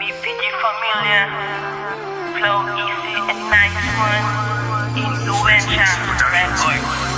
BPG Familia, flow easy and nice one, Influensya Records.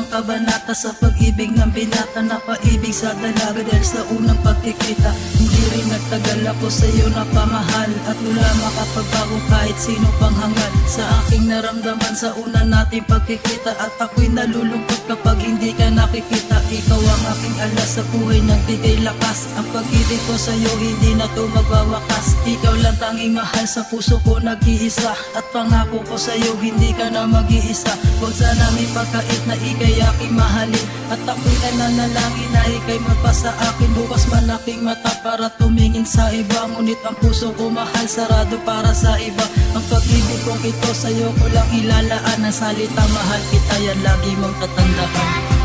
Kabanata sa pag-ibig ng binata, napaibig sa dalaga dahil sa unang pagkikita. Hindi rin nagtagal ako sa iyo napamahal, at wala makapagbago kahit sino pang hangad sa aking naramdaman sa una nating pagkikita. At ako'y nalulungkot kapag hindi ka nakikita. Ikaw ang aking alas sa buhay, nagbigay lakas. Ang pag-ibig ko sa iyo hindi na to magwawakas. Ikaw lang tanging mahal sa puso ko, nag-iisa. At pangako ko sa iyo hindi ka na mag-iisa. Huwag sana may pagkait na ikay aking mahalin, at ako'y nananalangin na ikay magpasa akin. Bukas man aking mata para tumingin sa iba, ngunit ang puso ko mahal sarado para sa iba. Ang pag-ibig kong ito sa'yo ko lang ilalaan. Ang salita mahal kita yan lagi mong tatandaan.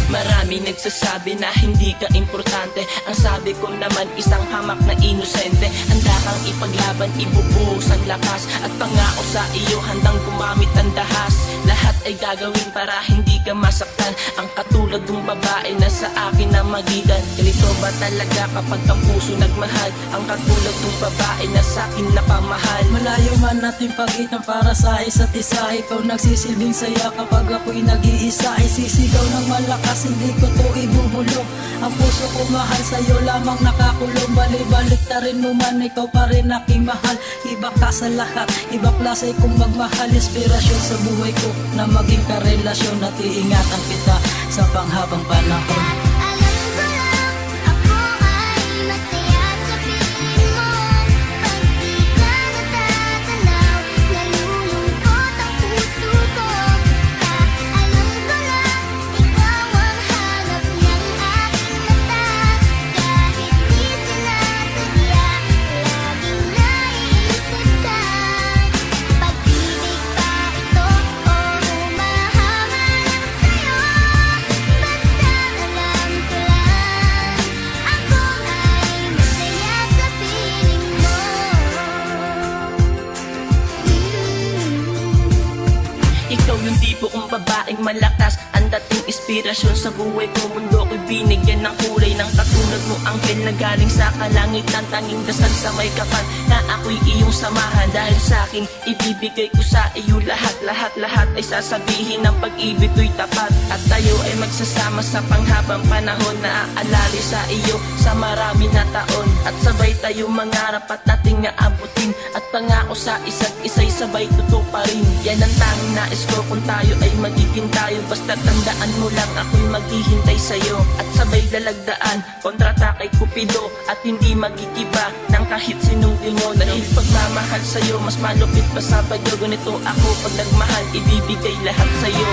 Maraming nagsasabi na hindi ka importante. Ang sabi ko naman isang hamak na inosente. Handa kang ipaglaban, ibubuhos ang lakas, at pangako sa iyo handang gumamit ang dahas. Lahat ay gagawin para hindi ka masaktan. Ang katulad ng babae na sa akin na magitan. Ganito ba talaga kapag ang puso nagmahal? Ang katulad ng babae na sa akin napamahal. Malayo man natin pagitan para sa isa't isa. Ikaw nagsisilbing saya kapag ako'y nag-iisa. Ay sisigaw ng malakas, hindi ko to ibubulong. Ang puso ko mahal sa'yo lamang nakakulong. Balik ta rin mo man, ikaw pa rin aking mahal. Iba ka sa lahat, iba klase kong magmahal. Inspirasyon sa buhay ko na maging karelasyon, at iingatan kita sa panghabang panahon. Ikaw yung tipo kong babaeng malakas, ang dating inspirasyon sa buhay ko. Mundo ko'y binigyan ng kulay ng katulad mo, anghel na galing sa kalangitan. Tanging dasal sa may kapal na ako'y iyong samahan. Dahil sa akin ibibigay ko sa iyo lahat. Lahat ay sasabihin ng pag-ibig ko'y tapat. At tayo ay magsasama sa panghabang panahon, na aalali sa iyo sa marami na taon. At sabay tayo mangarap at ating aabutin, at pangako sa isa't isa'y sabay tutuparin. Yan ang tanging nais ko kung tayo ay magiging tayo. Basta tandaan mo lang ako'y maghihintay sa'yo, at sabay lalagdaan kontrata kay Cupido, at hindi magigiba ng kahit sinong demonyo. Dahil pagmamahal sa'yo mas malupit pa sa bagyo. Ganito ako pag nagmahal, ibibigay lahat sa'yo.